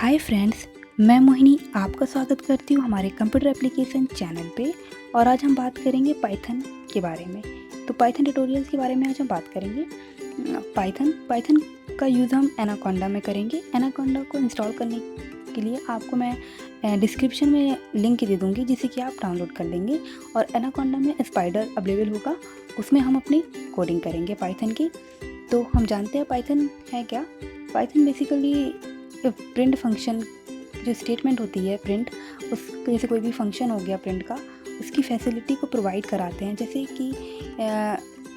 Hi friends, मैं मोहिनी आपका स्वागत करती हूँ हमारे कंप्यूटर एप्लीकेशन चैनल पे। और आज हम बात करेंगे पाइथन के बारे में। तो पाइथन ट्यूटोरियल्स के बारे में आज हम बात करेंगे। पाइथन का यूज़ हम एनाकोंडा में करेंगे। एनाकोंडा को इंस्टॉल करने के लिए आपको मैं डिस्क्रिप्शन में लिंक दे दूँगी, जिसे कि आप डाउनलोड कर लेंगे। और एनाकोंडा में स्पाइडर अवेलेबल होगा, उसमें हम अपनी कोडिंग करेंगे पाइथन की। तो हम जानते हैं पाइथन है क्या। पाइथन बेसिकली प्रिंट फंक्शन, जो स्टेटमेंट होती है प्रिंट, उस जैसे कोई भी फंक्शन हो गया प्रिंट का, उसकी फैसिलिटी को प्रोवाइड कराते हैं। जैसे कि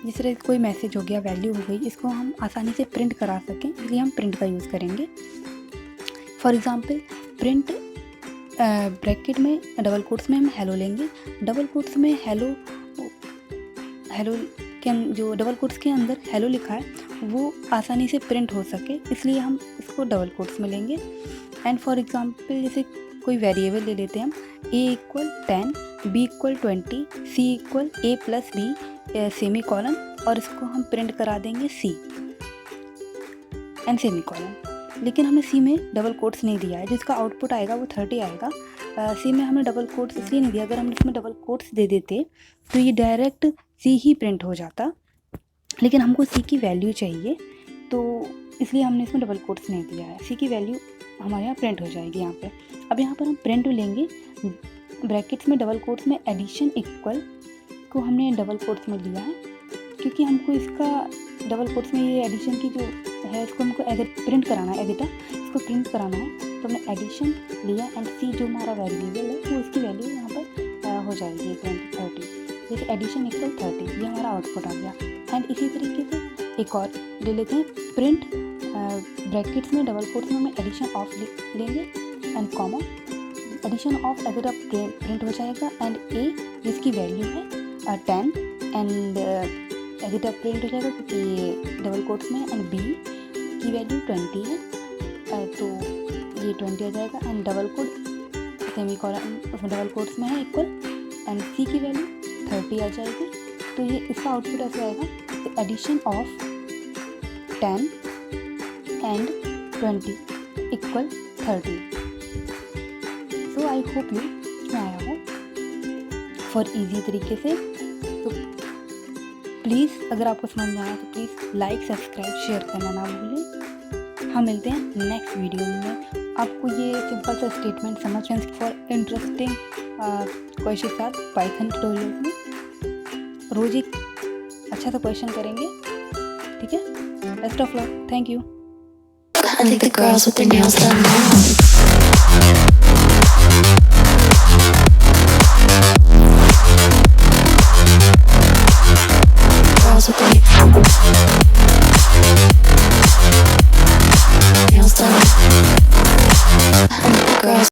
जिस तरह कोई मैसेज हो गया, वैल्यू हो गई, इसको हम आसानी से प्रिंट करा सकें, इसलिए हम प्रिंट का यूज़ करेंगे। फॉर एग्ज़ाम्पल प्रिंट ब्रैकेट में डबल कोट्स में हम हेलो लेंगे। डबल कोट्स में हेलो के जो डबल कोट्स के अंदर हेलो लिखा है वो आसानी से प्रिंट हो सके, इसलिए हम इसको डबल कोट्स में लेंगे। एंड फॉर एग्ज़ाम्पल जैसे कोई वेरिएबल ले लेते हैं हम, a = 10, b = 20, c = a + b semi colon, और इसको हम प्रिंट करा देंगे c एंड सेमी कॉलन। लेकिन हमने c में डबल कोट्स नहीं दिया है, जिसका आउटपुट आएगा वो 30 आएगा। c में हमने डबल कोट्स इसलिए नहीं दिया, अगर हम इसमें डबल कोट्स दे देते तो ये डायरेक्ट c ही प्रिंट हो जाता। लेकिन हमको c की वैल्यू चाहिए, तो इसलिए हमने इसमें डबल कोट्स नहीं दिया है। c की वैल्यू हमारे यहाँ प्रिंट हो जाएगी यहाँ पे। अब यहाँ पर हम प्रिंट लेंगे ब्रैकेट्स में डबल कोट्स में एडिशन इक्वल को हमने डबल कोट्स में लिया है, क्योंकि हमको इसका डबल कोट्स में ये एडिशन की जो है इसको हमको प्रिंट कराना है, एडिटा इसको प्रिंट कराना है। तो हमने एडिशन लिया एंड c जो हमारा वेरिएबल है तो उसकी वैल्यू यहाँ पर हो जाएगी 30। जैसे एडिशन इक्वल 30, ये हमारा आउटपुट आ गया। एंड इसी तरीके से एक और ले लेते हैं, प्रिंट ब्रैकेट्स में डबल कोट्स में हमें एडिशन ऑफ लेंगे एंड कॉमा, एडिशन ऑफ अगर आप प्रिंट हो जाएगा एंड a जिसकी वैल्यू है 10 एंड एडिट आप प्रिंट हो जाएगा क्योंकि डबल कोट्स में, एंड b की वैल्यू 20 है तो ये 20 आ जाएगा। And double quote semicolon उसमें डबल कोट्स में है इक्वल, एंड c की वैल्यू 30 आ जाएगी। तो ये इसका आउटपुट ऐसे आएगा, addition of 10 and 20 equal 30। So I hope you मैं आया हूँ फॉर इजी तरीके से। तो प्लीज़ अगर आपको समझ में आया तो प्लीज़ लाइक, सब्सक्राइब, शेयर करना ना भूलें। हम मिलते हैं नेक्स्ट वीडियो में। आपको ये सिंपल सा स्टेटमेंट समझ में फॉर इंटरेस्टिंग क्वेश्चन के साथ पाइथन ट्यूटोरियल में रोज़ एक अच्छा सा क्वेश्चन करेंगे, ठीक है। Best of luck, thank you. I think the girls with their nails done now.